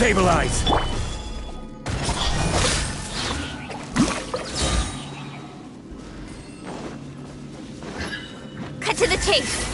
Stabilize! Cut to the chase!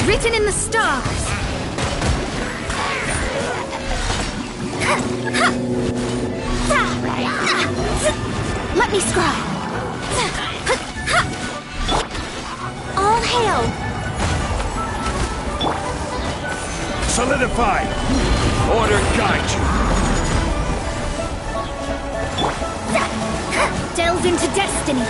Written in the stars! Let me scribe! All hail! Solidify! Order guide you! Delve into destiny!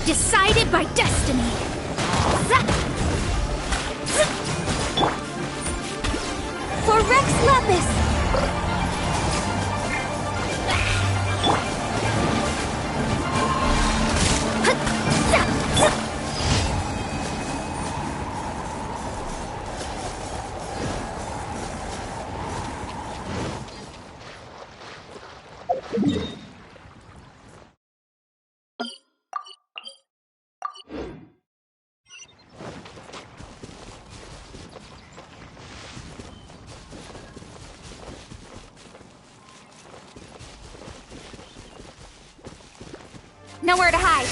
Decided by destiny. For Rex Lepus. Nowhere to hide.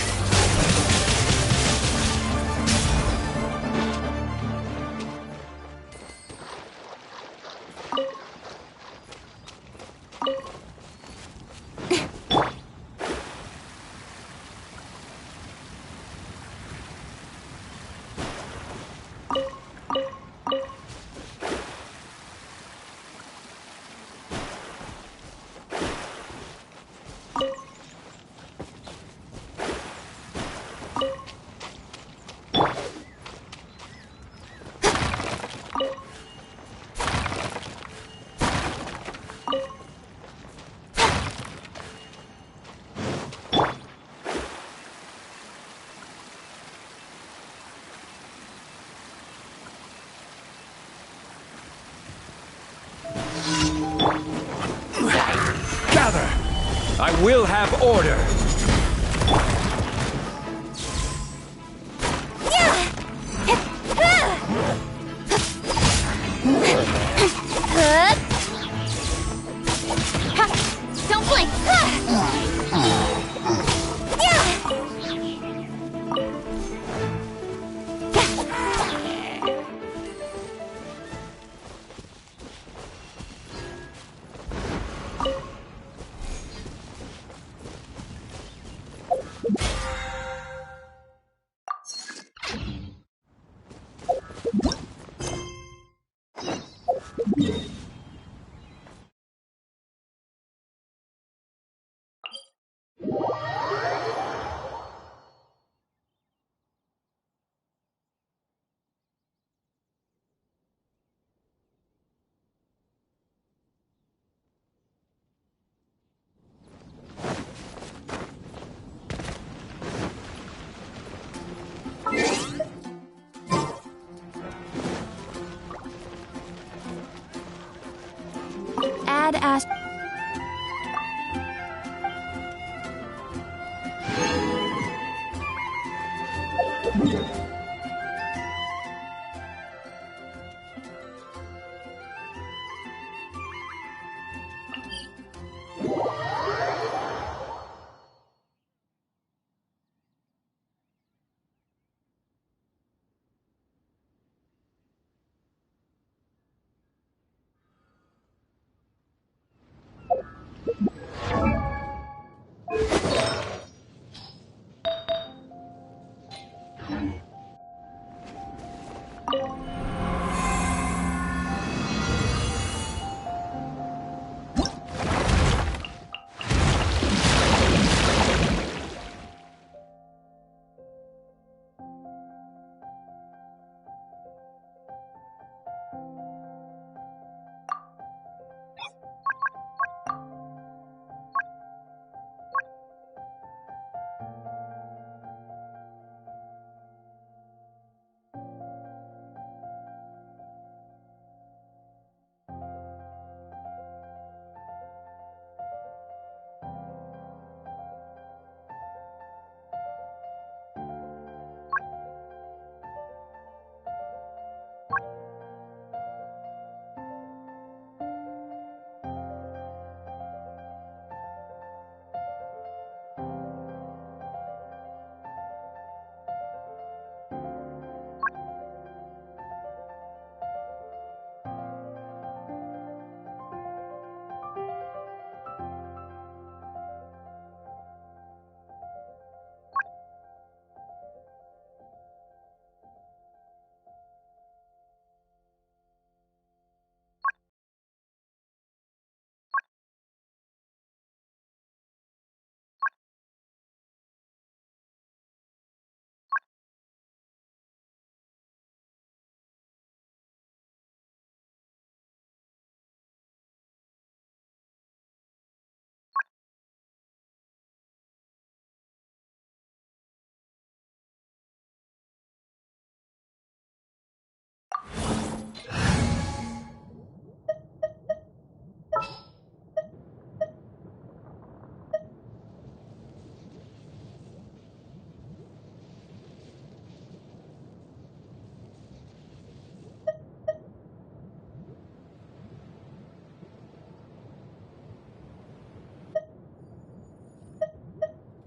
Gather! I will have order! Don't blink! Add as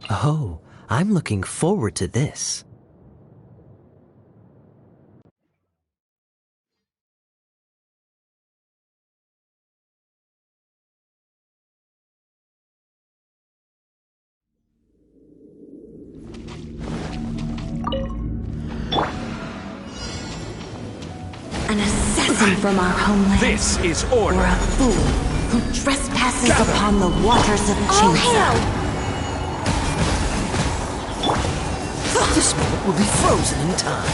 Oh, I'm looking forward to this. An assassin from our homeland. This is Or order. a fool who trespasses Gather. upon the waters of All Chinsa. hail! This moment will be frozen in time.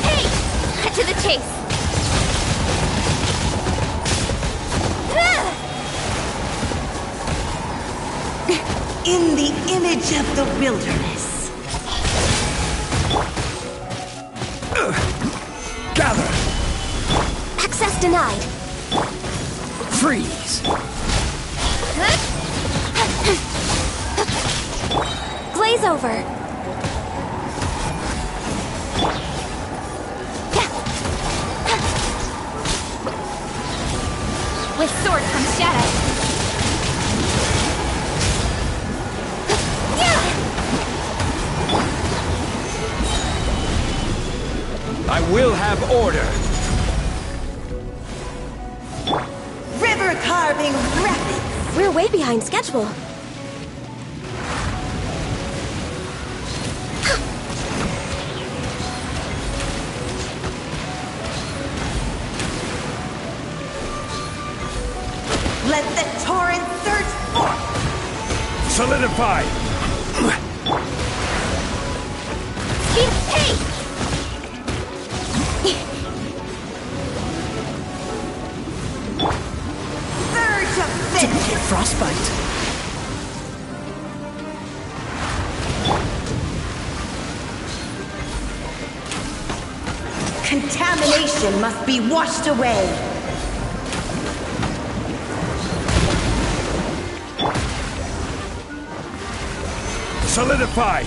Hey! Cut to the chase! In the image of the wilderness. Gather! Access denied. Freeze! Glaze over. With sword comes shadow. I will have order. River carving rapids. We're way behind schedule. Let the torrent surge forth. Solidify! Hey! Surge of vengeance. Frostbite. Contamination must be washed away. Solidify!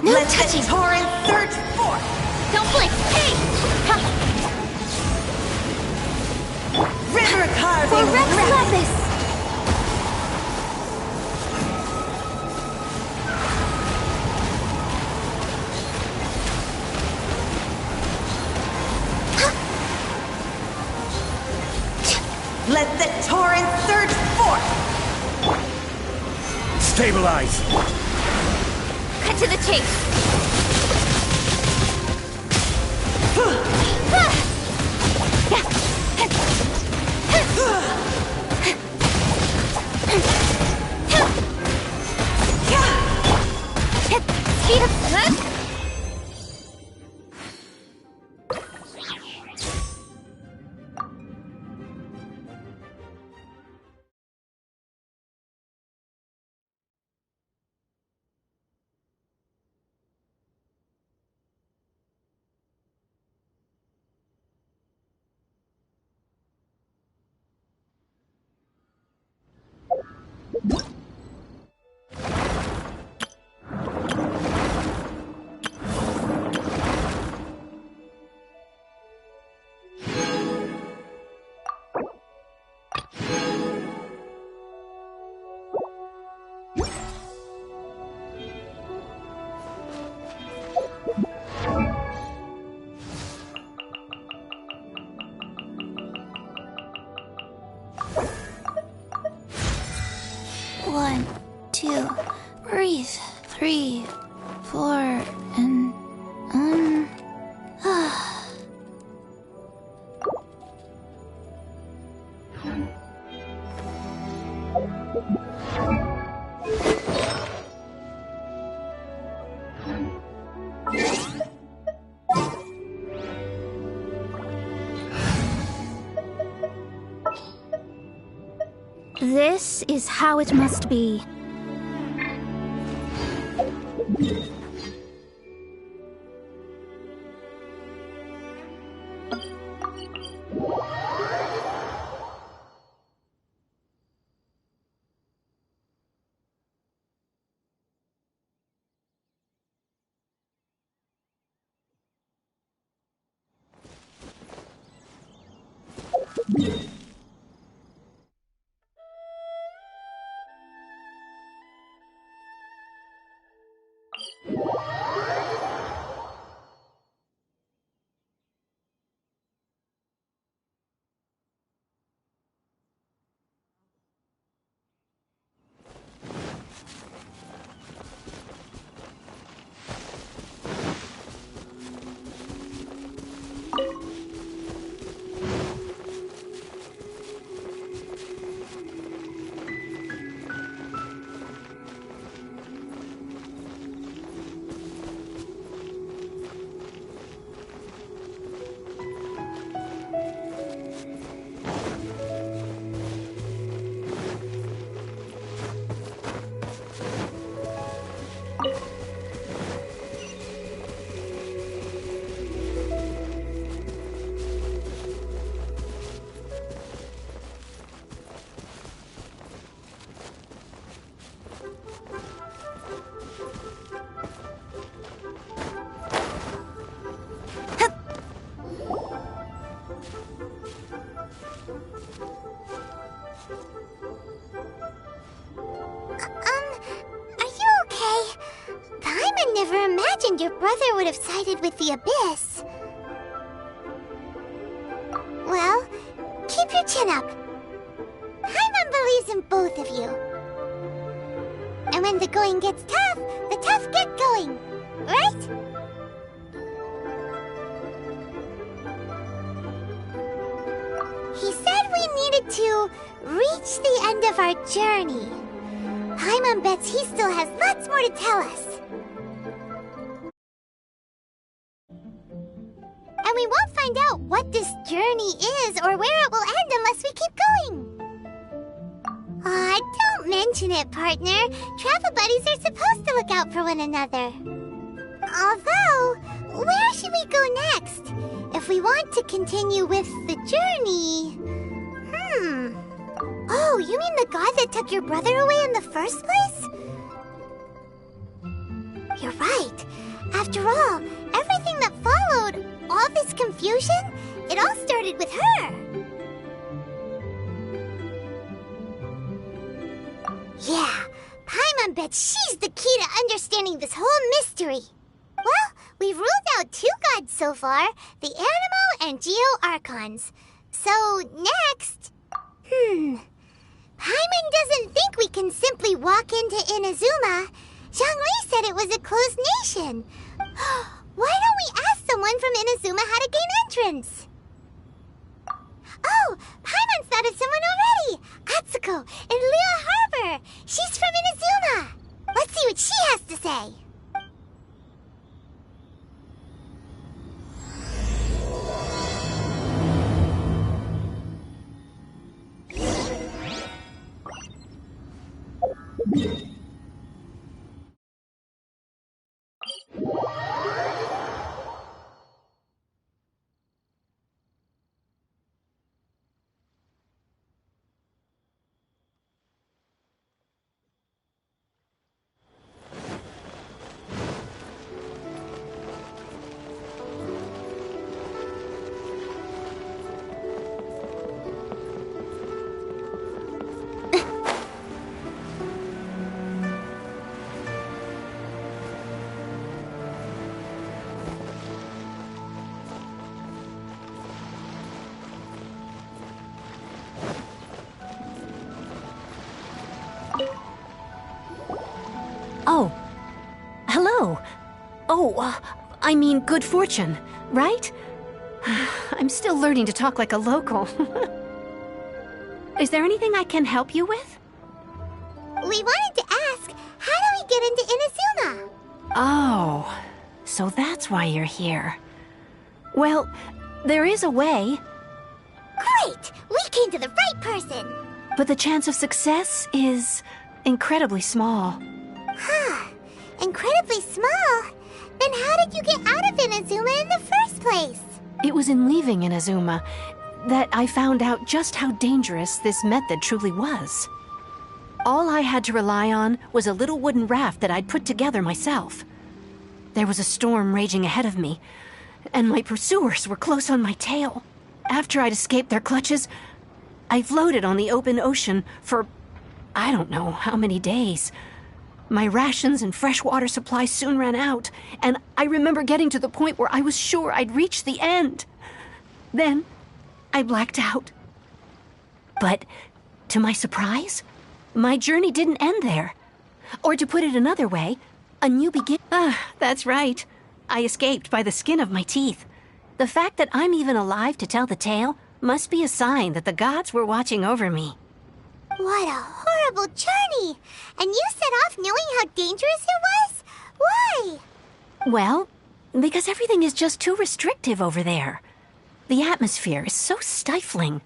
No Let touching! the torrent surge forth. Don't blink! Hey! Ha! River For carving Rex rapids. Lapis! Let the torrent surge forth. Stabilize! Cut to the chase! Speed of... One, two, breathe. 3, 4, and This is how it must be. never imagined your brother would have sided with the Abyss. Well, keep your chin up. Paimon believes in both of you. And when the going gets tough, the tough get going. Right? He said we needed to reach the end of our journey. Paimon bets he still has lots more to tell us. And we won't find out what this journey is or where it will end unless we keep going. Aw, don't mention it, partner. Travel buddies are supposed to look out for one another. Although, where should we go next? If we want to continue with the journey... Oh, you mean the god that took your brother away in the first place? You're right. After all, everything that followed, all this confusion, it all started with her. Yeah, Paimon bets she's the key to understanding this whole mystery. Well, we've ruled out 2 gods so far, the Animo and Geo Archons. So, next... Paimon doesn't think we can simply walk into Inazuma. Zhongli said it was a closed nation. Why don't we ask someone from Inazuma how to gain entrance? Oh, Paimon thought of someone already! Atsuko in Liyue Harbor! She's from Inazuma! Let's see what she has to say! Oh. Hello. Oh, I mean good fortune, right? I'm still learning to talk like a local. Is there anything I can help you with? We wanted to ask, how do we get into Inazuma? Oh, so that's why you're here. Well, there is a way. Great! We came to the right person! But the chance of success is incredibly small. Huh. Incredibly small? Then how did you get out of Inazuma in the first place? It was in leaving Inazuma that I found out just how dangerous this method truly was. All I had to rely on was a little wooden raft that I'd put together myself. There was a storm raging ahead of me, and my pursuers were close on my tail. After I'd escaped their clutches, I floated on the open ocean for I don't know how many days. My rations and fresh water supply soon ran out, and I remember getting to the point where I was sure I'd reached the end. Then, I blacked out. But, to my surprise, my journey didn't end there. Or to put it another way, a new that's right. I escaped by the skin of my teeth. The fact that I'm even alive to tell the tale must be a sign that the gods were watching over me. What a horrible journey! And you set off knowing how dangerous it was? Why? Well, because everything is just too restrictive over there. The atmosphere is so stifling.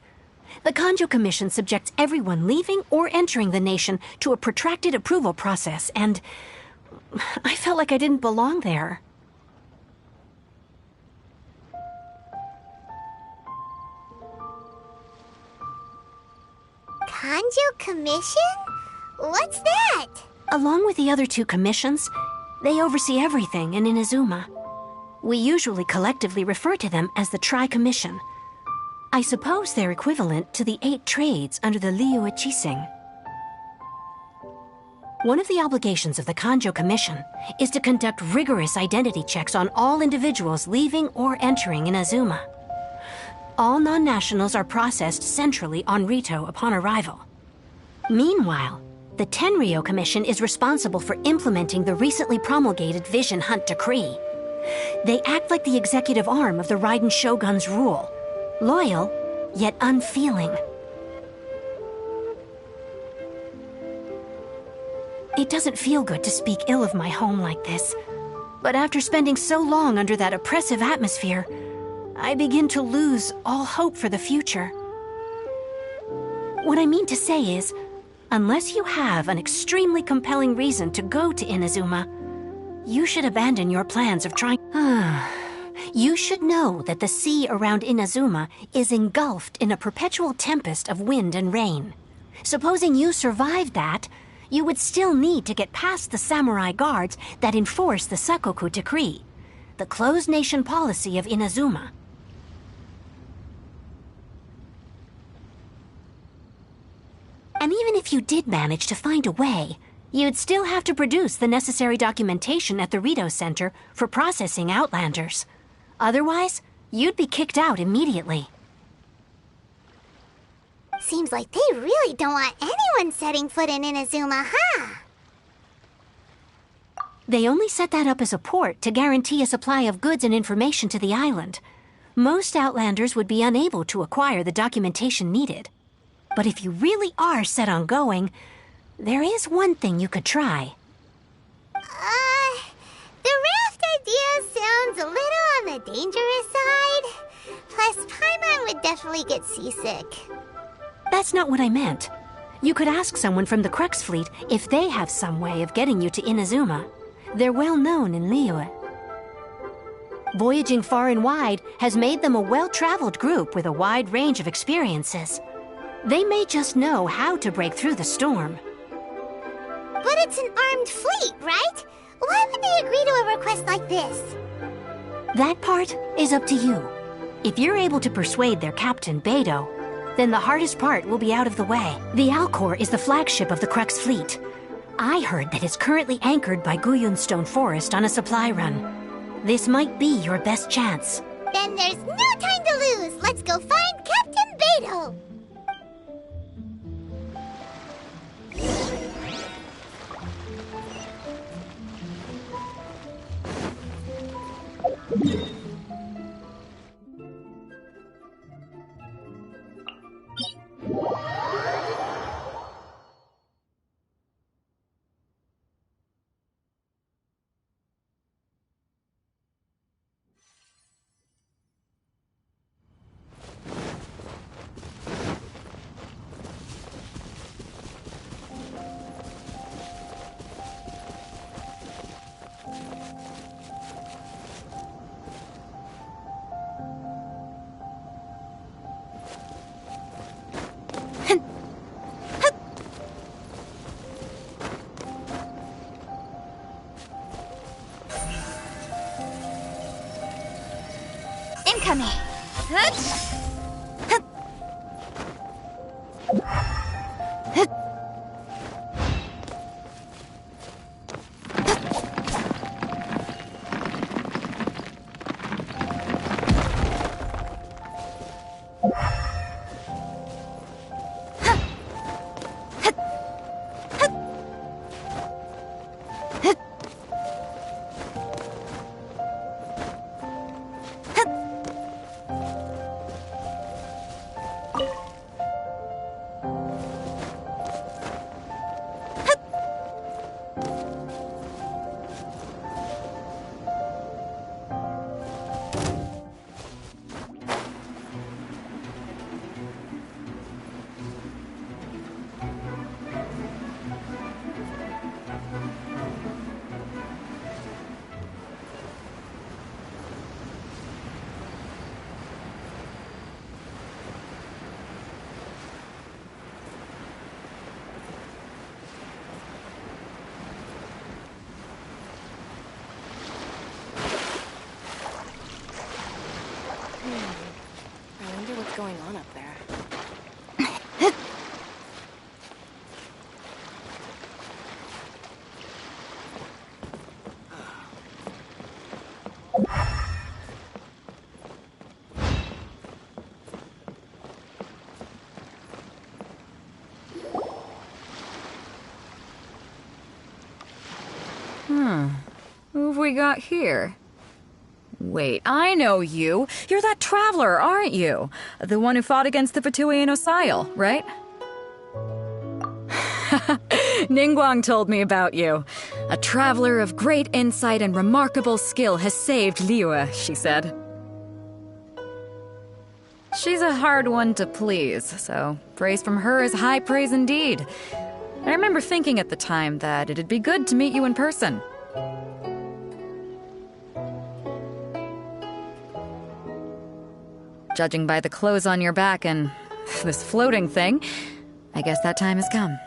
The Kanjo Commission subjects everyone leaving or entering the nation to a protracted approval process, and I felt like I didn't belong there. Kanjo Commission? What's that? Along with the other 2 commissions, they oversee everything in Inazuma. We usually collectively refer to them as the Tri-Commission. I suppose they're equivalent to the 8 trades under the Liyue Chising. One of the obligations of the Kanjo Commission is to conduct rigorous identity checks on all individuals leaving or entering Inazuma. All non-nationals are processed centrally on Rito upon arrival. Meanwhile, the Tenryo Commission is responsible for implementing the recently promulgated Vision Hunt Decree. They act like the executive arm of the Raiden Shogun's rule, loyal, yet unfeeling. It doesn't feel good to speak ill of my home like this, but after spending so long under that oppressive atmosphere, I begin to lose all hope for the future. What I mean to say is, unless you have an extremely compelling reason to go to Inazuma, you should abandon your plans of trying... You should know that the sea around Inazuma is engulfed in a perpetual tempest of wind and rain. Supposing you survived that, you would still need to get past the samurai guards that enforce the Sakoku Decree, the closed nation policy of Inazuma. And even if you did manage to find a way, you'd still have to produce the necessary documentation at the Rito Center for processing Outlanders. Otherwise, you'd be kicked out immediately. Seems like they really don't want anyone setting foot in Inazuma, huh? They only set that up as a port to guarantee a supply of goods and information to the island. Most Outlanders would be unable to acquire the documentation needed. But if you really are set on going, there is one thing you could try. The raft idea sounds a little on the dangerous side. Plus, Paimon would definitely get seasick. That's not what I meant. You could ask someone from the Crux Fleet if they have some way of getting you to Inazuma. They're well known in Liyue. Voyaging far and wide has made them a well-traveled group with a wide range of experiences. They may just know how to break through the storm. But it's an armed fleet, right? Why would they agree to a request like this? That part is up to you. If you're able to persuade their captain, Beidou, then the hardest part will be out of the way. The Alcor is the flagship of the Crux Fleet. I heard that it's currently anchored by Guyunstone Forest on a supply run. This might be your best chance. Then there's no time to lose. Let's go find Captain Beidou. Incoming. Who have we got here? Wait, I know you. You're that traveler, aren't you? The one who fought against the Fatuian Osile, right? Ningguang told me about you. A traveler of great insight and remarkable skill has saved Liyue, she said. She's a hard one to please, so praise from her is high praise indeed. I remember thinking at the time that it'd be good to meet you in person. Judging by the clothes on your back and this floating thing, I guess that time has come.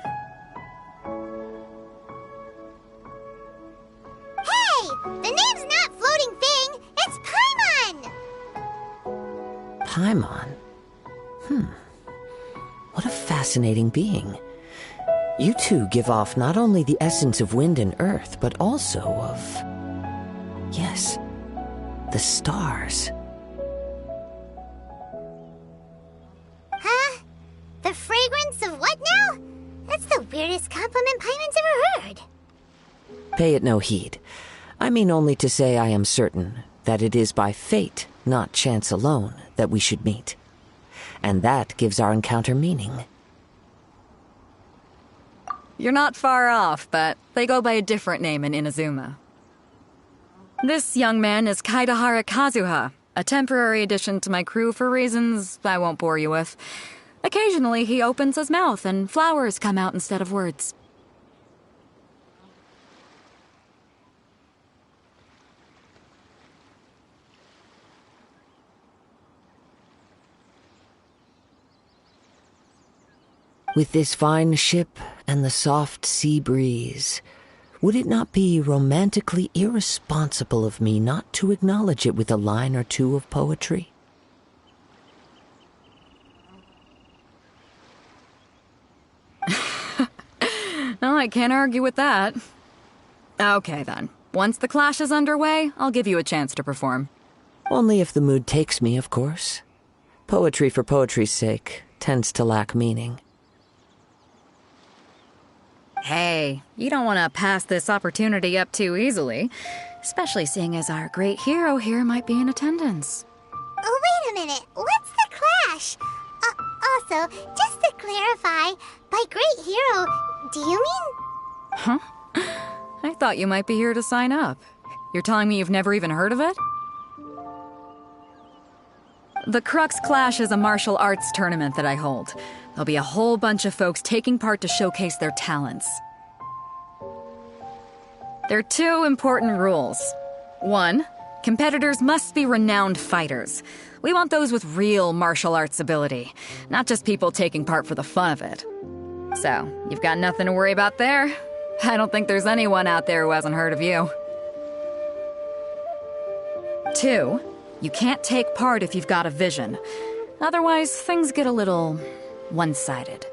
Hey! The name's not Floating Thing, it's Paimon! Paimon? What a fascinating being. You two give off not only the essence of wind and earth, but also of... yes, the stars. Huh? The fragrance of what now? That's the weirdest compliment Paimon's ever heard. Pay it no heed. I mean only to say I am certain that it is by fate, not chance alone, that we should meet. And that gives our encounter meaning. You're not far off, but they go by a different name in Inazuma. This young man is Kaidahara Kazuha, a temporary addition to my crew for reasons I won't bore you with. Occasionally he opens his mouth and flowers come out instead of words. With this fine ship and the soft sea breeze, would it not be romantically irresponsible of me not to acknowledge it with a line or two of poetry? No, I can't argue with that. Okay then. Once the clash is underway, I'll give you a chance to perform. Only if the mood takes me, of course. Poetry for poetry's sake tends to lack meaning. Hey, you don't want to pass this opportunity up too easily, especially seeing as our great hero here might be in attendance. Oh, wait a minute. What's the clash? Also, just to clarify, by great hero, do you mean... Huh? I thought you might be here to sign up. You're telling me you've never even heard of it? The Crux Clash is a martial arts tournament that I hold. There'll be a whole bunch of folks taking part to showcase their talents. There are two important rules. 1, competitors must be renowned fighters. We want those with real martial arts ability, not just people taking part for the fun of it. So, you've got nothing to worry about there. I don't think there's anyone out there who hasn't heard of you. 2, you can't take part if you've got a vision. Otherwise, things get a little one-sided.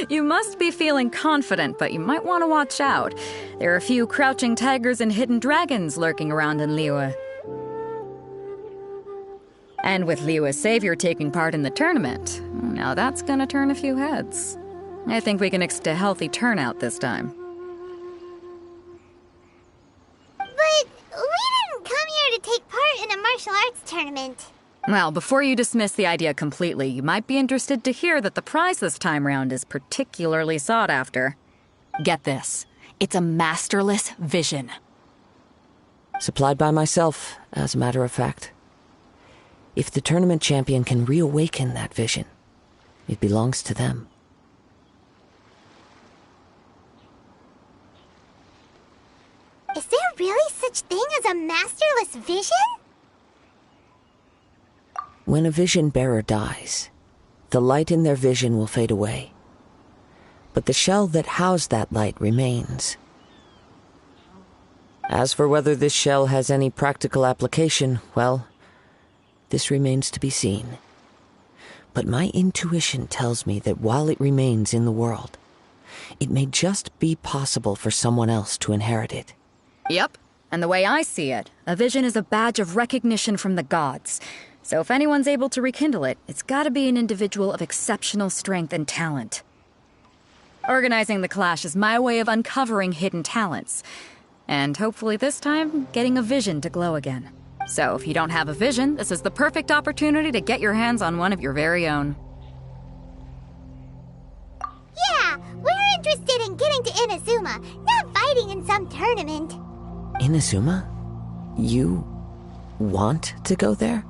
You must be feeling confident, but you might want to watch out. There are a few crouching tigers and hidden dragons lurking around in Liyue. And with Liyue's savior taking part in the tournament, now that's gonna turn a few heads. I think we can expect a healthy turnout this time. But we didn't come here to take part in a martial arts tournament. Well, before you dismiss the idea completely, you might be interested to hear that the prize this time round is particularly sought after. Get this. It's a masterless vision. Supplied by myself, as a matter of fact. If the tournament champion can reawaken that vision, it belongs to them. Is there really such thing as a masterless vision? When a vision bearer dies, the light in their vision will fade away. But the shell that housed that light remains. As for whether this shell has any practical application, well, this remains to be seen. But my intuition tells me that while it remains in the world, it may just be possible for someone else to inherit it. Yep, and the way I see it, a vision is a badge of recognition from the gods. So if anyone's able to rekindle it, it's gotta be an individual of exceptional strength and talent. Organizing the clash is my way of uncovering hidden talents. And hopefully this time, getting a vision to glow again. So if you don't have a vision, this is the perfect opportunity to get your hands on one of your very own. Yeah, we're interested in getting to Inazuma, not fighting in some tournament. Inazuma? You want to go there?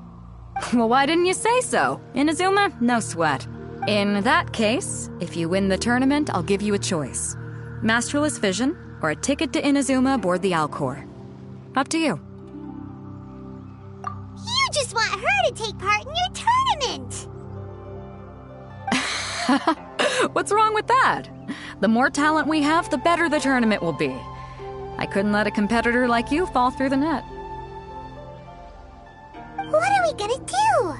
Well, why didn't you say so? Inazuma? No sweat. In that case, if you win the tournament, I'll give you a choice. Masterless Vision, or a ticket to Inazuma aboard the Alcor. Up to you. You just want her to take part in your tournament! What's wrong with that? The more talent we have, the better the tournament will be. I couldn't let a competitor like you fall through the net. What are we gonna do?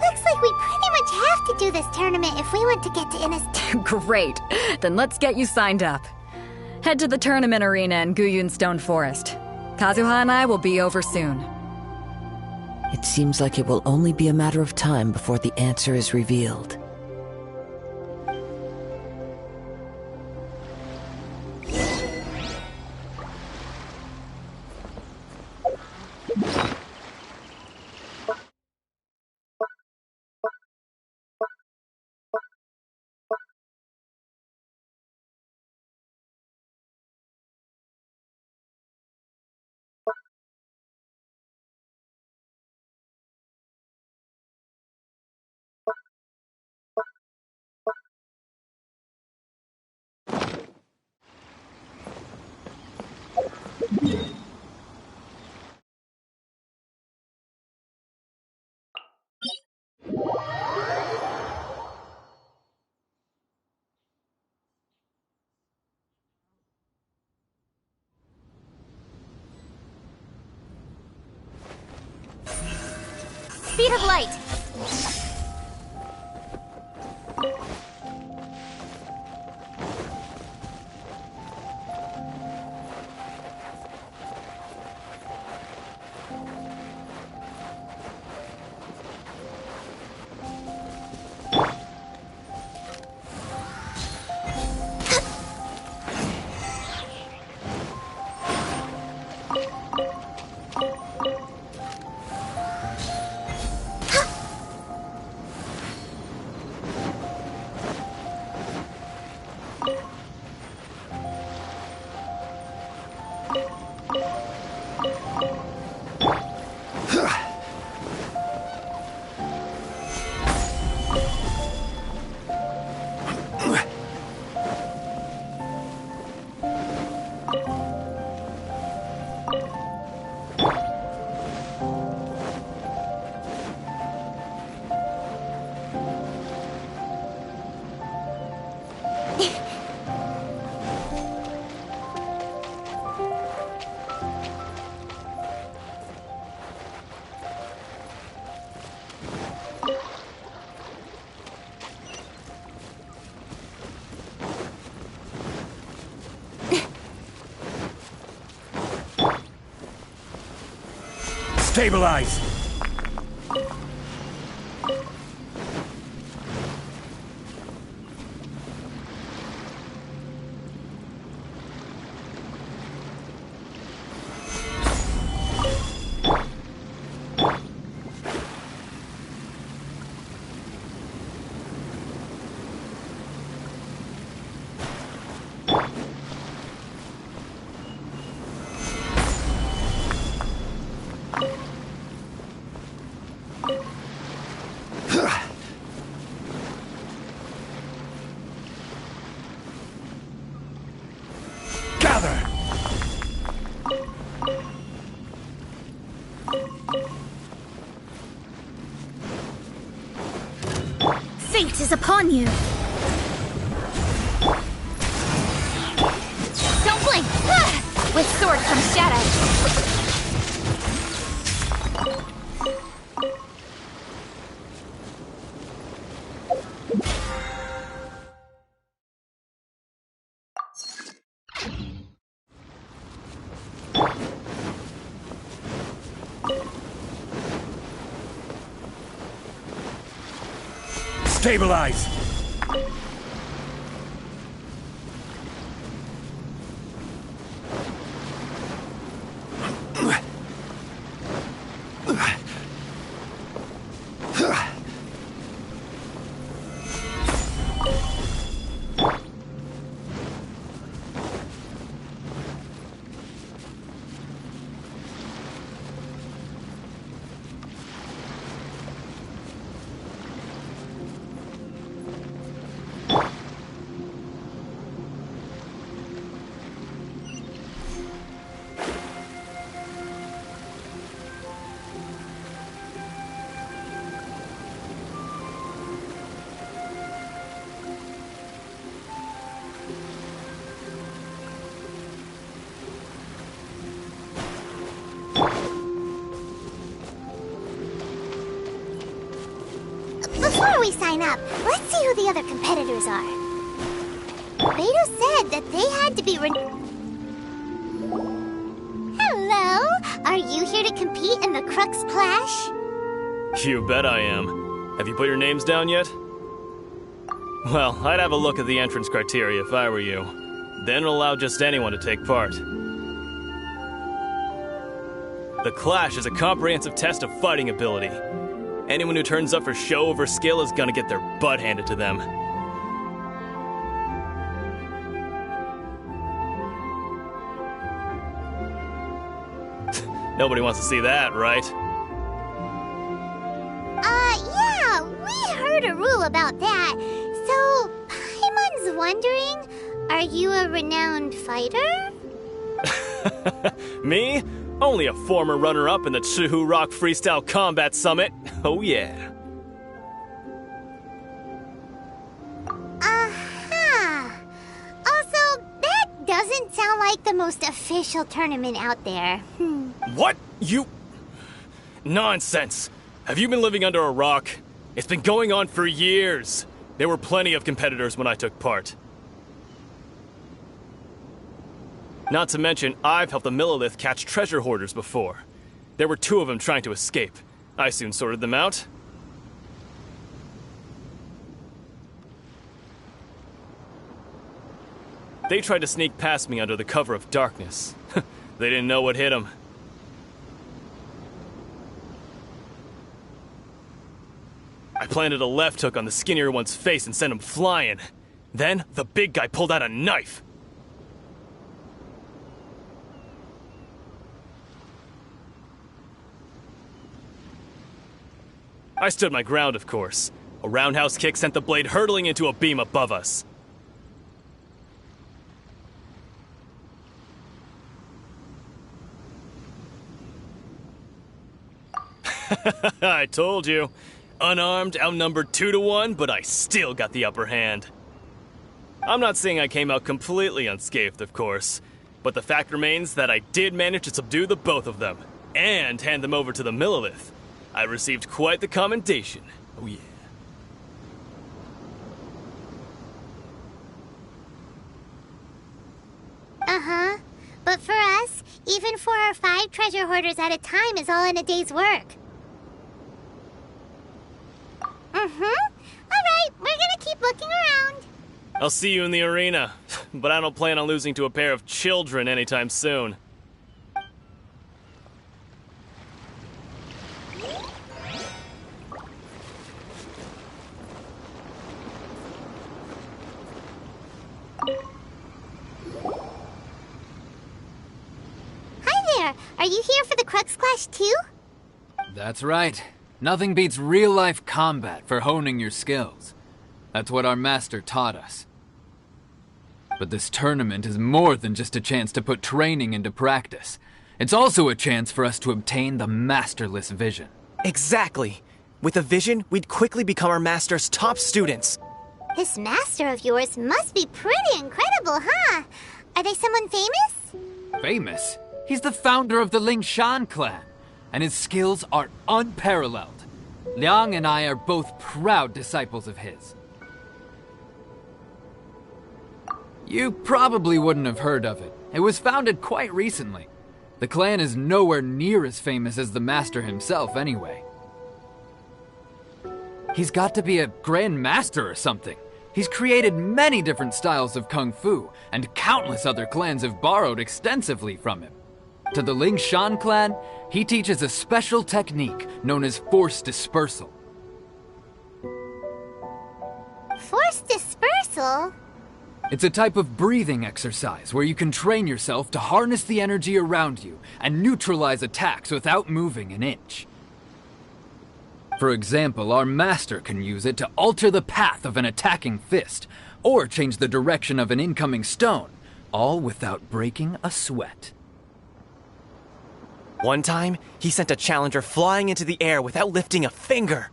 Looks like we pretty much have to do this tournament if we want to get to Inazuma. Great. Then let's get you signed up. Head to the tournament arena in Guyun Stone Forest. Kazuha and I will be over soon. It seems like it will only be a matter of time before the answer is revealed. Speed of light! Stabilize! Fate is upon you. Don't blink! With sword from shadow! Stabilize! we sign up. Let's see who the other competitors are. Beto said that they had to be Hello? Are you here to compete in the Crux Clash? You bet I am. Have you put your names down yet? Well, I'd have a look at the entrance criteria if I were you. Then allow just anyone to take part. The Clash is a comprehensive test of fighting ability. Anyone who turns up for show over skill is gonna get their butt handed to them. Nobody wants to see that, right? Yeah, we heard a rule about that. So, Paimon's wondering, are you a renowned fighter? Me? Only a former runner-up in the Chihu Rock Freestyle Combat Summit. Oh yeah. Also, that doesn't sound like the most official tournament out there. What? You... Nonsense. Have you been living under a rock? It's been going on for years. There were plenty of competitors when I took part. Not to mention, I've helped the Millilith catch treasure hoarders before. There were 2 of them trying to escape. I soon sorted them out. They tried to sneak past me under the cover of darkness. They didn't know what hit them. I planted a left hook on the skinnier one's face and sent him flying. Then, the big guy pulled out a knife. I stood my ground, of course. A roundhouse kick sent the blade hurtling into a beam above us. I told you. Unarmed, outnumbered 2-1, but I still got the upper hand. I'm not saying I came out completely unscathed, of course, but the fact remains that I did manage to subdue the both of them, and hand them over to the Millilith. I received quite the commendation. Oh yeah. But for us, even 4 or 5 treasure hoarders at a time is all in a day's work. Alright, we're gonna keep looking around. I'll see you in the arena, but I don't plan on losing to a pair of children anytime soon. Hi there, are you here for the Crux Clash too? That's right. Nothing beats real-life combat for honing your skills. That's what our master taught us. But this tournament is more than just a chance to put training into practice. It's also a chance for us to obtain the masterless vision. Exactly. With a vision, we'd quickly become our master's top students. This master of yours must be pretty incredible, huh? Are they someone famous? Famous? He's the founder of the Lingshan clan, and his skills are unparalleled. Liang and I are both proud disciples of his. You probably wouldn't have heard of it. It was founded quite recently. The clan is nowhere near as famous as the master himself, anyway. He's got to be a grand master or something. He's created many different styles of kung fu, and countless other clans have borrowed extensively from him. To the Lingshan clan, he teaches a special technique known as force dispersal. Force dispersal? It's a type of breathing exercise where you can train yourself to harness the energy around you and neutralize attacks without moving an inch. For example, our master can use it to alter the path of an attacking fist, or change the direction of an incoming stone, all without breaking a sweat. One time, he sent a challenger flying into the air without lifting a finger.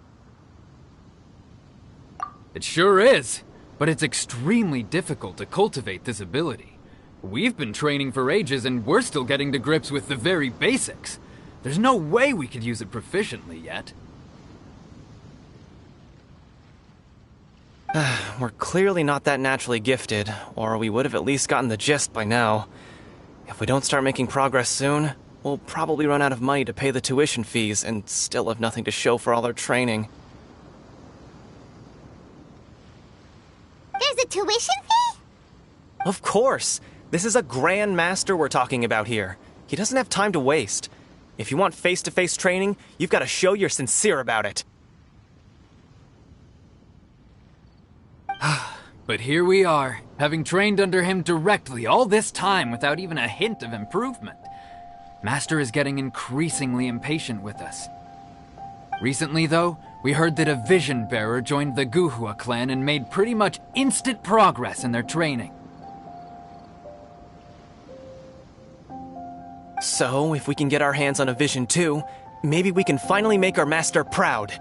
It sure is, but it's extremely difficult to cultivate this ability. We've been training for ages and we're still getting to grips with the very basics. There's no way we could use it proficiently yet. We're clearly not that naturally gifted, or we would have at least gotten the gist by now. If we don't start making progress soon, we'll probably run out of money to pay the tuition fees and still have nothing to show for all our training. There's a tuition fee? Of course! This is a Grand Master we're talking about here. He doesn't have time to waste. If you want face-to-face training, you've got to show you're sincere about it. But here we are, having trained under him directly all this time without even a hint of improvement. Master is getting increasingly impatient with us. Recently, though, we heard that a Vision Bearer joined the Guhua clan and made pretty much instant progress in their training. So, if we can get our hands on a Vision too, maybe we can finally make our master proud.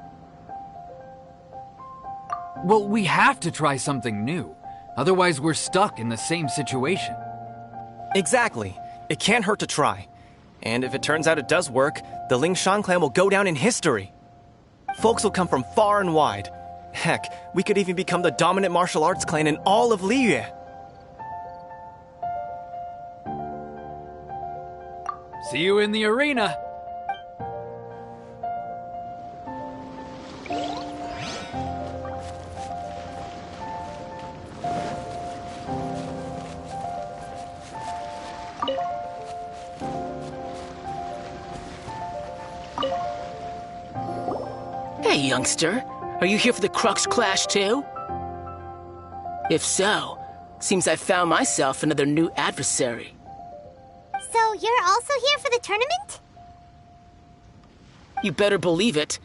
Well, we have to try something new. Otherwise, we're stuck in the same situation. Exactly. It can't hurt to try. And if it turns out it does work, the Lingshan clan will go down in history. Folks will come from far and wide. Heck, we could even become the dominant martial arts clan in all of Liyue. See you in the arena! Hey, youngster. Are you here for the Crux Clash too? If so, seems I found myself another new adversary. So you're also here for the tournament? You better believe it.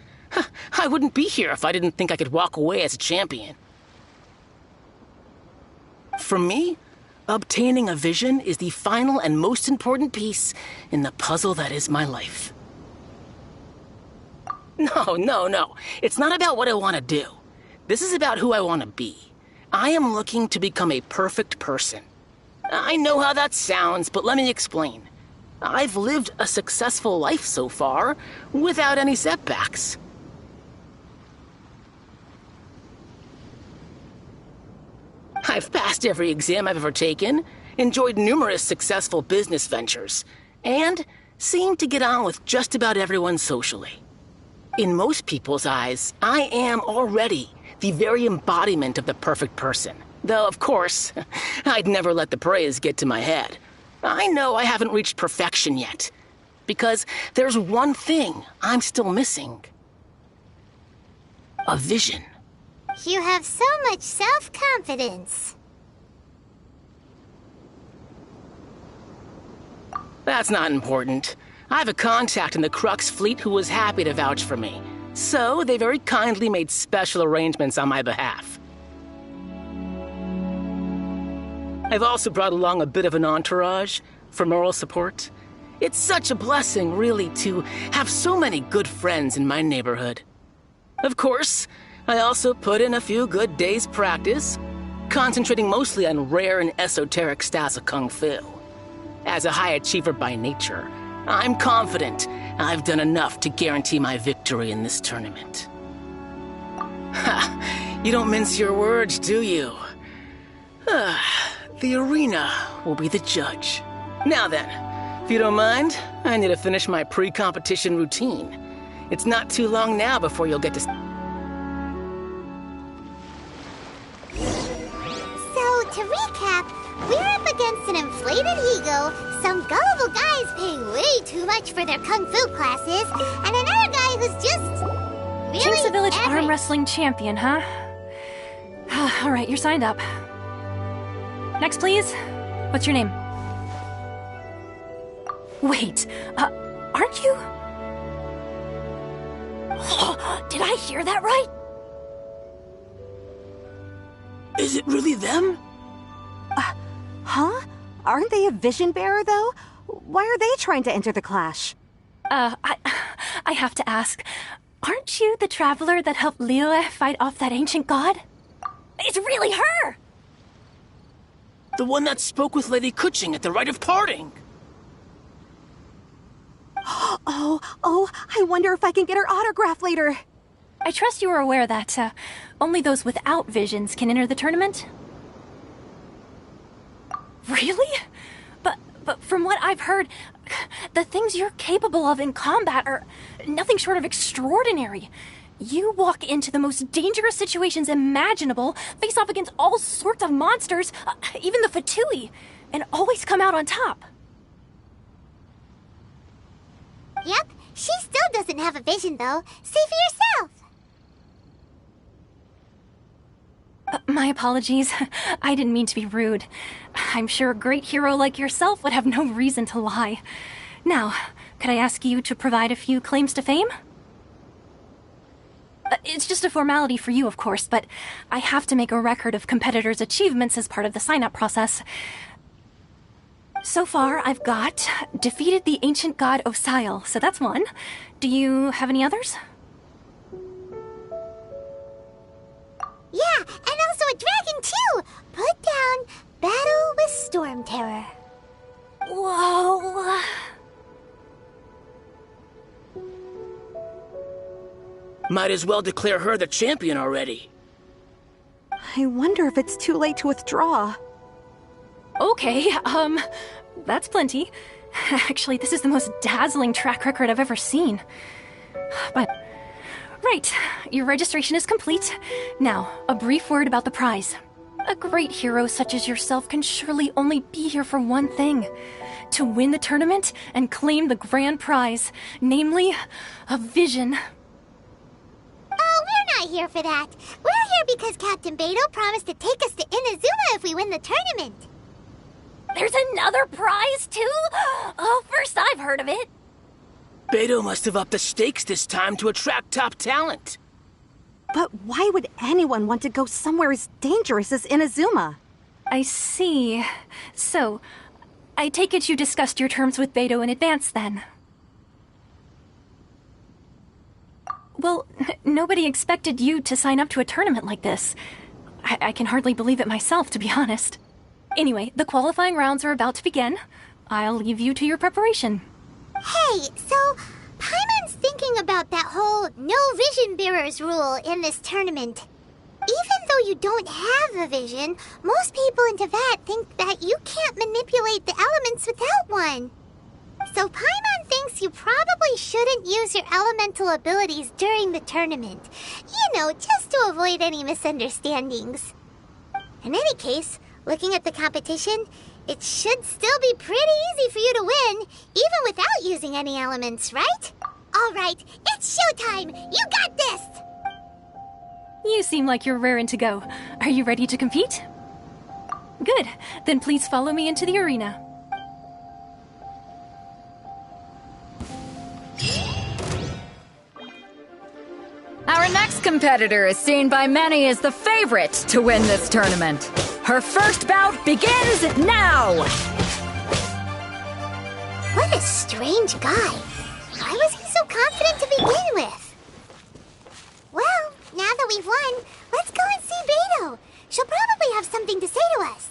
I wouldn't be here if I didn't think I could walk away as a champion. For me, obtaining a vision is the final and most important piece in the puzzle that is my life. No. It's not about what I want to do. This is about who I want to be. I am looking to become a perfect person. I know how that sounds, but let me explain. I've lived a successful life so far, without any setbacks. I've passed every exam I've ever taken, enjoyed numerous successful business ventures, and seem to get on with just about everyone socially. In most people's eyes, I am already the very embodiment of the perfect person. Though, of course, I'd never let the praise get to my head. I know I haven't reached perfection yet, because there's one thing I'm still missing. A vision. You have so much self-confidence. That's not important. I have a contact in the Crux fleet who was happy to vouch for me, so they very kindly made special arrangements on my behalf. I've also brought along a bit of an entourage for moral support. It's such a blessing, really, to have so many good friends in my neighborhood. Of course, I also put in a few good days' practice, concentrating mostly on rare and esoteric styles of Kung Fu. As a high achiever by nature, I'm confident I've done enough to guarantee my victory in this tournament. Ha! You don't mince your words, do you? The arena will be the judge. Now then, if you don't mind, I need to finish my pre-competition routine. It's not too long now before you'll get to... So, to recap, we're up against an inflated ego, some gullible guys paying way too much for their kung fu classes, and another guy who's just... really King's the Village average. arm wrestling champion, huh? Alright, you're signed up. Next, please. What's your name? Wait, aren't you? Did I hear that right? Is it really them? Huh? Aren't they a vision bearer, though? Why are they trying to enter the clash? I have to ask, aren't you the traveler that helped Liyue fight off that ancient god? It's really her! The one that spoke with Lady Kuching at the rite of parting. Oh, I wonder if I can get her autograph later. I trust you are aware that only those without visions can enter the tournament? Really? But from what I've heard, the things you're capable of in combat are nothing short of extraordinary. You walk into the most dangerous situations imaginable, face off against all sorts of monsters, even the Fatui, and always come out on top. Yep, she still doesn't have a vision, though. See for yourself. My apologies. I didn't mean to be rude. I'm sure a great hero like yourself would have no reason to lie. Now, could I ask you to provide a few claims to fame? It's just a formality for you, of course, but I have to make a record of competitors' achievements as part of the sign-up process. So far, I've got defeated the ancient god Osile, so that's one. Do you have any others? Yeah, and also a dragon, too! Put down Battle with Storm Terror. Whoa... Might as well declare her the champion already. I wonder if it's too late to withdraw. Okay, that's plenty. Actually, this is the most dazzling track record I've ever seen. But... Right, your registration is complete. Now, a brief word about the prize. A great hero such as yourself can surely only be here for one thing. To win the tournament and claim the grand prize, namely, a vision. Oh, we're not here for that. We're here because Captain Beto promised to take us to Inazuma if we win the tournament. There's another prize, too? Oh, first I've heard of it. Beto must have upped the stakes this time to attract top talent. But why would anyone want to go somewhere as dangerous as Inazuma? I see. So, I take it you discussed your terms with Beto in advance, then? Well, nobody expected you to sign up to a tournament like this. I can hardly believe it myself, to be honest. Anyway, the qualifying rounds are about to begin. I'll leave you to your preparation. Hey, so Paimon's thinking about that whole no vision bearers rule in this tournament. Even though you don't have a vision, most people in Teyvat think that you can't manipulate the elements without one. So Paimon thinks you probably shouldn't use your elemental abilities during the tournament. You know, just to avoid any misunderstandings. In any case, looking at the competition, it should still be pretty easy for you to win, even without using any elements, right? All right, it's showtime! You got this! You seem like you're raring to go. Are you ready to compete? Good. Then please follow me into the arena. Our next competitor is seen by many as the favorite to win this tournament. Her first bout begins now! What a strange guy. Why was he so confident to begin with? Well, now that we've won, let's go and see Beto. She'll probably have something to say to us.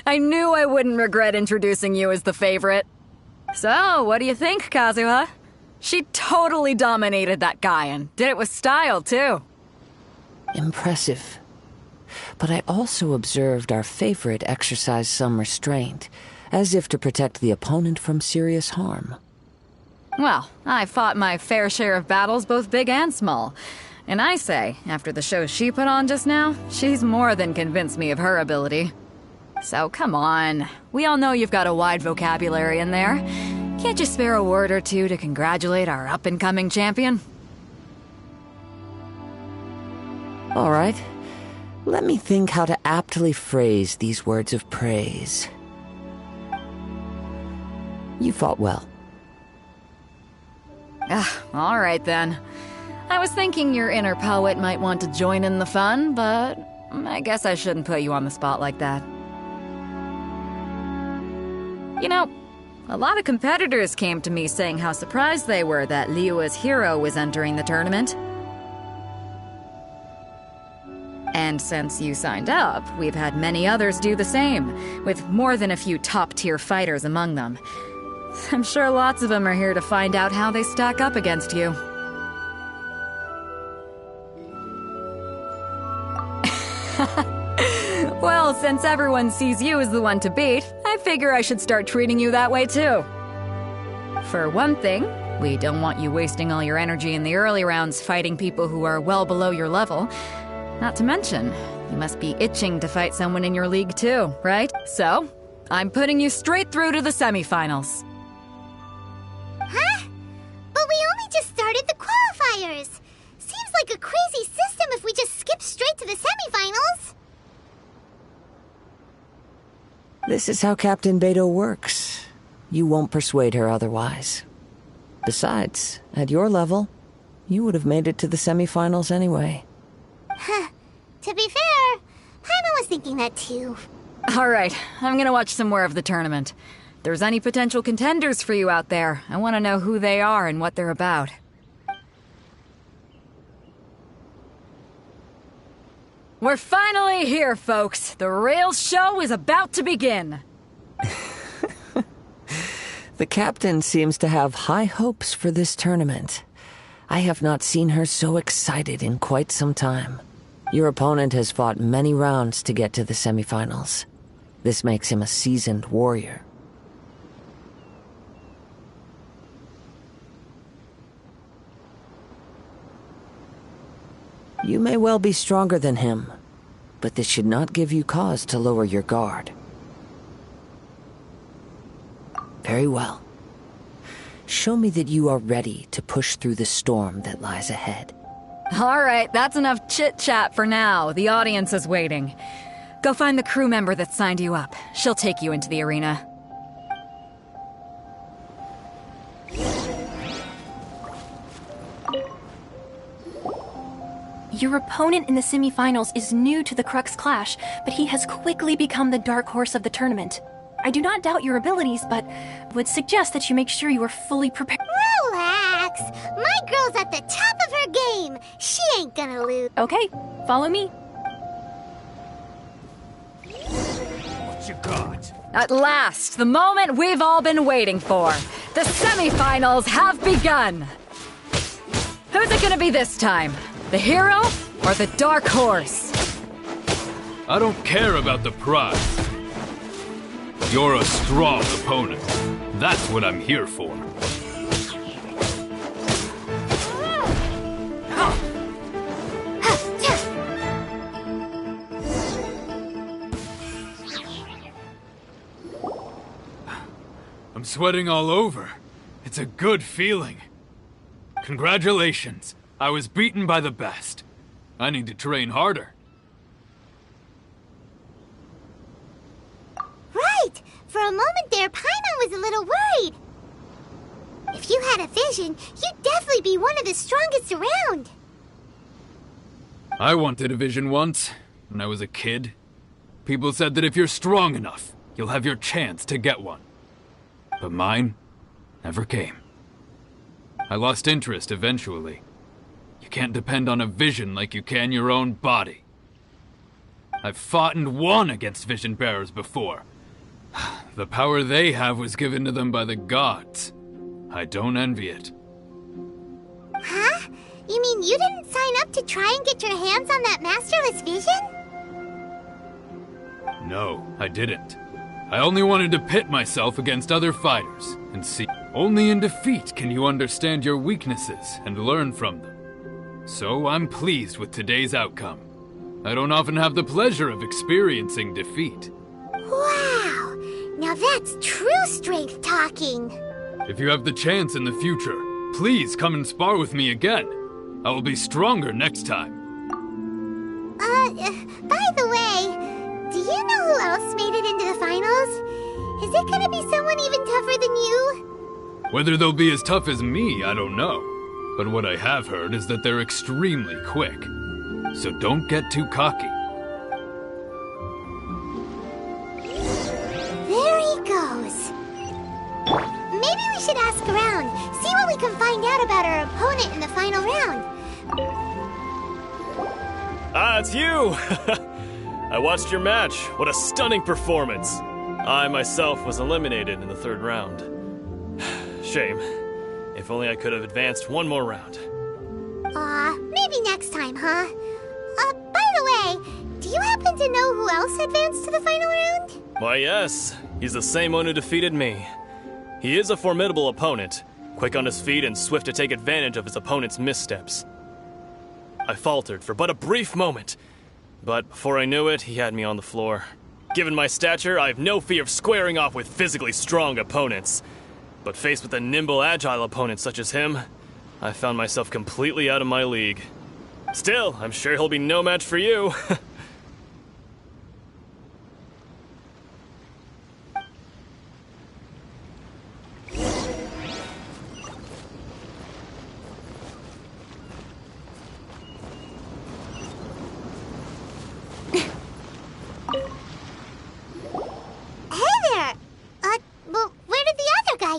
I knew I wouldn't regret introducing you as the favorite. So, what do you think, Kazuha? She totally dominated that guy and did it with style, too. Impressive. But I also observed our favorite exercise some restraint, as if to protect the opponent from serious harm. Well, I fought my fair share of battles, both big and small. And I say, after the show she put on just now, she's more than convinced me of her ability. So come on, we all know you've got a wide vocabulary in there. Can't you spare a word or two to congratulate our up-and-coming champion? All right. Let me think how to aptly phrase these words of praise. You fought well. All right then. I was thinking your inner poet might want to join in the fun, but I guess I shouldn't put you on the spot like that. You know, a lot of competitors came to me saying how surprised they were that Liyue's hero was entering the tournament. And since you signed up, we've had many others do the same, with more than a few top-tier fighters among them. I'm sure lots of them are here to find out how they stack up against you. Well, since everyone sees you as the one to beat, I figure I should start treating you that way too. For one thing, we don't want you wasting all your energy in the early rounds fighting people who are well below your level. Not to mention, you must be itching to fight someone in your league too, right? So, I'm putting you straight through to the semifinals. Huh? But we only just started the qualifiers. Seems like a crazy system if we just skip straight to the semifinals. This is how Captain Beto works. You won't persuade her otherwise. Besides, at your level, you would have made it to the semifinals anyway. Huh. To be fair, Paimon was thinking that too. Alright, I'm gonna watch some more of the tournament. If there's any potential contenders for you out there, I want to know who they are and what they're about. We're finally here, folks. The real show is about to begin. The captain seems to have high hopes for this tournament. I have not seen her so excited in quite some time. Your opponent has fought many rounds to get to the semifinals. This makes him a seasoned warrior. You may well be stronger than him, but this should not give you cause to lower your guard. Very well. Show me that you are ready to push through the storm that lies ahead. Alright, that's enough chit-chat for now. The audience is waiting. Go find the crew member that signed you up. She'll take you into the arena. Your opponent in the semifinals is new to the Crux Clash, but he has quickly become the dark horse of the tournament. I do not doubt your abilities, but would suggest that you make sure you are fully prepared. Relax! My girl's at the top of her game! She ain't gonna lose. Okay, follow me. What you got? At last, the moment we've all been waiting for. The semifinals have begun! Who's it gonna be this time? The hero or the dark horse? I don't care about the prize. You're a strong opponent. That's what I'm here for. I'm sweating all over. It's a good feeling. Congratulations. I was beaten by the best. I need to train harder. Right! For a moment there, Paimon was a little worried. If you had a vision, you'd definitely be one of the strongest around. I wanted a vision once, when I was a kid. People said that if you're strong enough, you'll have your chance to get one. But mine never came. I lost interest eventually. You can't depend on a vision like you can your own body. I've fought and won against vision bearers before. The power they have was given to them by the gods. I don't envy it. Huh? You mean you didn't sign up to try and get your hands on that masterless vision? No, I didn't. I only wanted to pit myself against other fighters and see. Only in defeat can you understand your weaknesses and learn from them. So I'm pleased with today's outcome. I don't often have the pleasure of experiencing defeat. Wow! Now that's true strength talking. If you have the chance in the future, please come and spar with me again. I will be stronger next time. By the way, do you know who else made it into the finals? Is it gonna be someone even tougher than you? Whether they'll be as tough as me, I don't know. But what I have heard is that they're extremely quick. So don't get too cocky. There he goes. Maybe we should ask around, see what we can find out about our opponent in the final round. Ah, it's you! I watched your match. What a stunning performance. I myself was eliminated in the third round. Shame. If only I could have advanced one more round. Maybe next time, huh? By the way, do you happen to know who else advanced to the final round? Why, yes. He's the same one who defeated me. He is a formidable opponent, quick on his feet and swift to take advantage of his opponent's missteps. I faltered for but a brief moment, but before I knew it, he had me on the floor. Given my stature, I have no fear of squaring off with physically strong opponents. But faced with a nimble, agile opponent such as him, I found myself completely out of my league. Still, I'm sure he'll be no match for you.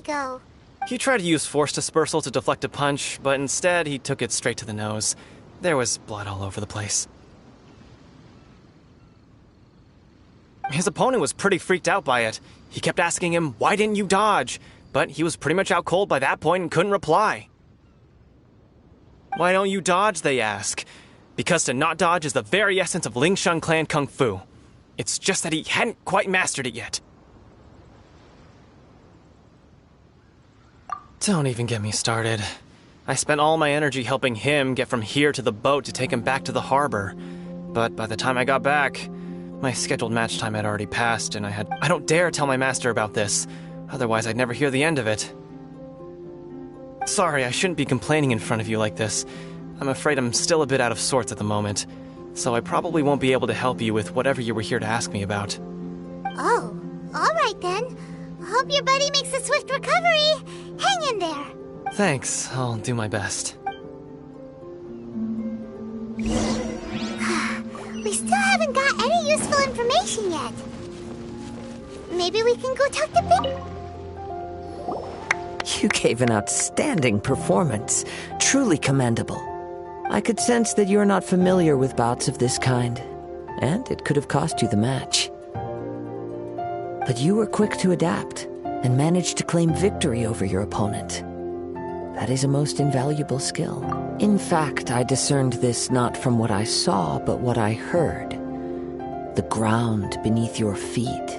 Go. He tried to use force dispersal to deflect a punch, but instead he took it straight to the nose. There was blood all over the place. His opponent was pretty freaked out by it. He kept asking him, "Why didn't you dodge?" But he was pretty much out cold by that point and couldn't reply. "Why don't you dodge?" they ask. Because to not dodge is the very essence of Lingshan clan kung fu. It's just that he hadn't quite mastered it yet. Don't even get me started. I spent all my energy helping him get from here to the boat to take him back to the harbor. But by the time I got back, my scheduled match time had already passed, and I don't dare tell my master about this. Otherwise, I'd never hear the end of it. Sorry, I shouldn't be complaining in front of you like this. I'm afraid I'm still a bit out of sorts at the moment, so I probably won't be able to help you with whatever you were here to ask me about. Oh, all right then. Hope your buddy makes a swift recovery. Hang in there. Thanks, I'll do my best. We still haven't got any useful information yet. Maybe we can go talk to You gave an outstanding performance. Truly commendable. I could sense that you're not familiar with bouts of this kind, and it could have cost you the match. But you were quick to adapt and managed to claim victory over your opponent. That is a most invaluable skill. In fact, I discerned this not from what I saw, but what I heard. The ground beneath your feet,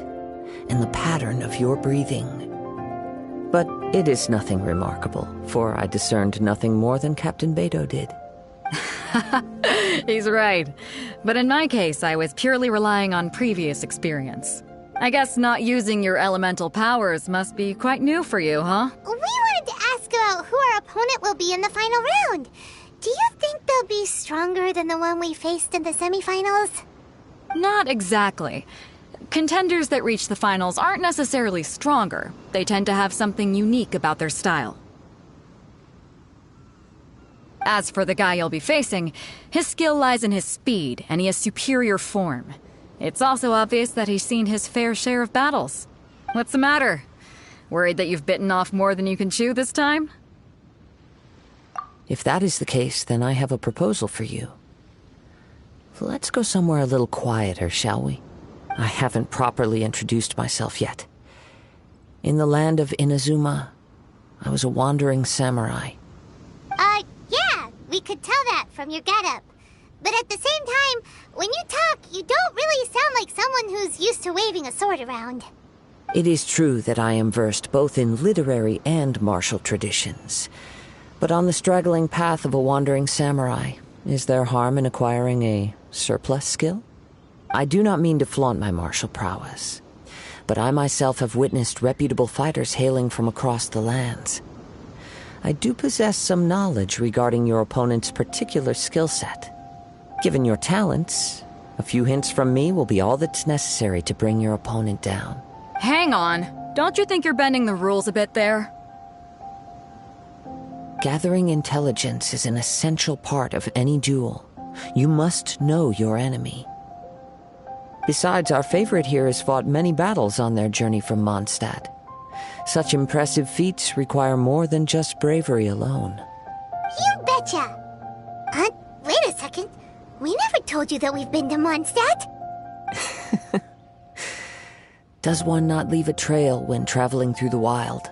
and the pattern of your breathing. But it is nothing remarkable, for I discerned nothing more than Captain Beidou did. He's right. But in my case, I was purely relying on previous experience. I guess not using your elemental powers must be quite new for you, huh? We wanted to ask about who our opponent will be in the final round. Do you think they'll be stronger than the one we faced in the semifinals? Not exactly. Contenders that reach the finals aren't necessarily stronger. They tend to have something unique about their style. As for the guy you'll be facing, his skill lies in his speed, and he has superior form. It's also obvious that he's seen his fair share of battles. What's the matter? Worried that you've bitten off more than you can chew this time? If that is the case, then I have a proposal for you. Let's go somewhere a little quieter, shall we? I haven't properly introduced myself yet. In the land of Inazuma, I was a wandering samurai. Yeah, we could tell that from your getup. But at the same time, when you talk, you don't really sound like someone who's used to waving a sword around. It is true that I am versed both in literary and martial traditions. But on the straggling path of a wandering samurai, is there harm in acquiring a surplus skill? I do not mean to flaunt my martial prowess, but I myself have witnessed reputable fighters hailing from across the lands. I do possess some knowledge regarding your opponent's particular skill set. Given your talents, a few hints from me will be all that's necessary to bring your opponent down. Hang on. Don't you think you're bending the rules a bit there? Gathering intelligence is an essential part of any duel. You must know your enemy. Besides, our favorite here has fought many battles on their journey from Mondstadt. Such impressive feats require more than just bravery alone. You betcha! Wait a second. We never told you that we've been to Mondstadt. Does one not leave a trail when traveling through the wild?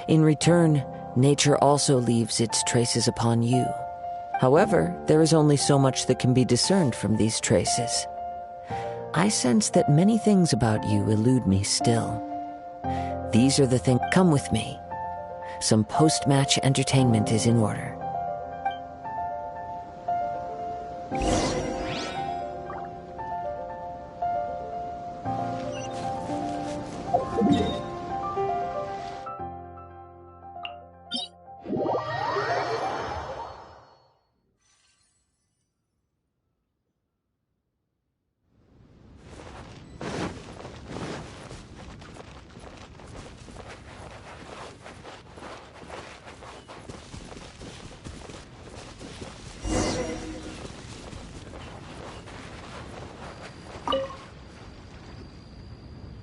In return, nature also leaves its traces upon you. However, there is only so much that can be discerned from these traces. I sense that many things about you elude me still. These are the things. Come with me. Some post-match entertainment is in order.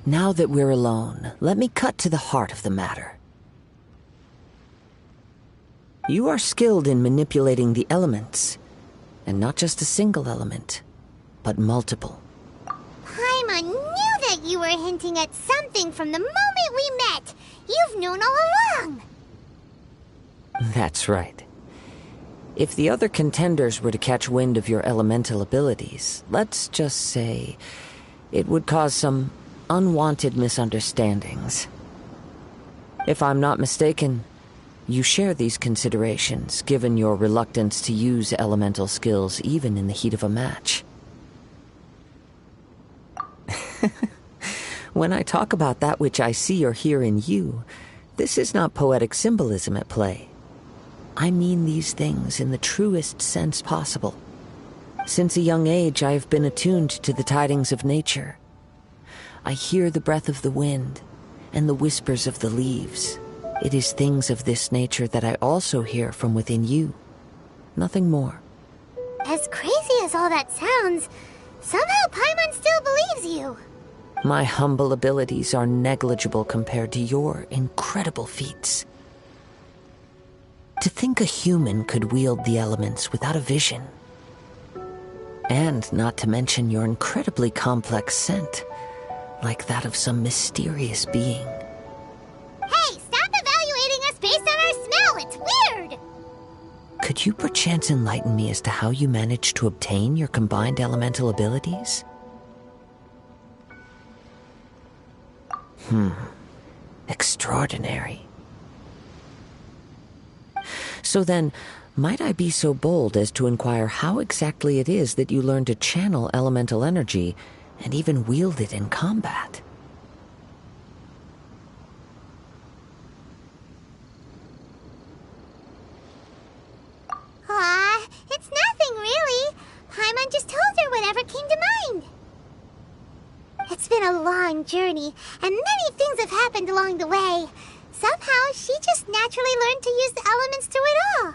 Now that we're alone, let me cut to the heart of the matter. You are skilled in manipulating the elements, and not just a single element, but multiple. Paimon knew that you were hinting at something from the moment we met. You've known all along. That's right. If the other contenders were to catch wind of your elemental abilities, let's just say it would cause some unwanted misunderstandings. If I'm not mistaken, you share these considerations, given your reluctance to use elemental skills even in the heat of a match. When I talk about that which I see or hear in you, this is not poetic symbolism at play. I mean these things in the truest sense possible. Since a young age, I have been attuned to the tidings of nature. I hear the breath of the wind and the whispers of the leaves. It is things of this nature that I also hear from within you. Nothing more. As crazy as all that sounds, somehow Paimon still believes you. My humble abilities are negligible compared to your incredible feats. To think a human could wield the elements without a vision. And not to mention your incredibly complex scent, like that of some mysterious being. Hey, stop evaluating us based on our smell! It's weird! Could you perchance enlighten me as to how you managed to obtain your combined elemental abilities? Extraordinary. So then, might I be so bold as to inquire how exactly it is that you learned to channel elemental energy and even wield it in combat? It's nothing really. Paimon just told her whatever came to mind. It's been a long journey, and many things have happened along the way. Somehow, she just naturally learned to use the elements through it all.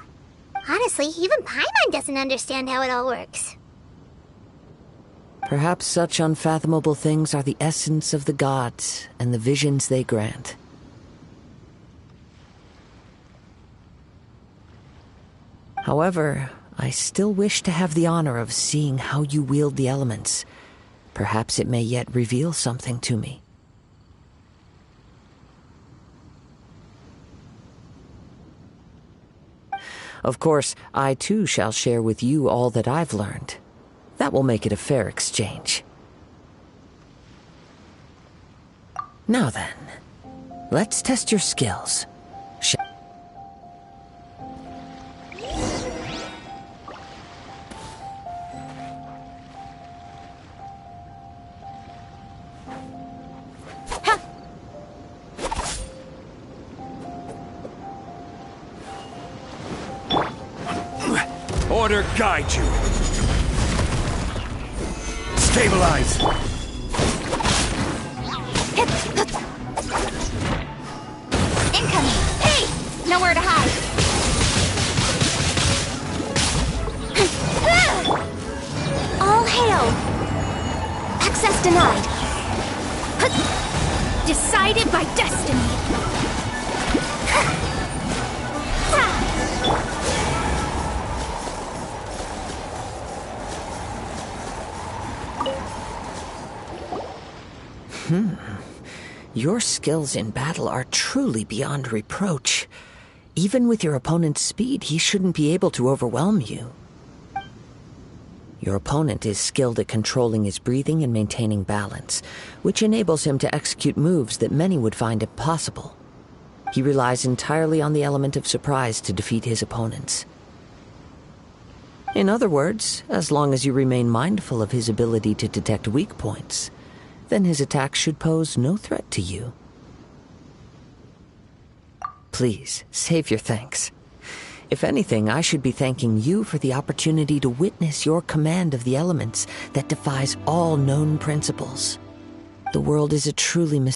Honestly, even Paimon doesn't understand how it all works. Perhaps such unfathomable things are the essence of the gods and the visions they grant. However, I still wish to have the honor of seeing how you wield the elements. Perhaps it may yet reveal something to me. Of course, I too shall share with you all that I've learned. That will make it a fair exchange. Now then, let's test your skills. Order guide you. Stabilize. Incoming! Hey! Nowhere to hide! All hail! Access denied. Decided by destiny. Your skills in battle are truly beyond reproach. Even with your opponent's speed, he shouldn't be able to overwhelm you. Your opponent is skilled at controlling his breathing and maintaining balance, which enables him to execute moves that many would find impossible. He relies entirely on the element of surprise to defeat his opponents. In other words, as long as you remain mindful of his ability to detect weak points, then his attacks should pose no threat to you. Please, save your thanks. If anything, I should be thanking you for the opportunity to witness your command of the elements that defies all known principles. The world is a truly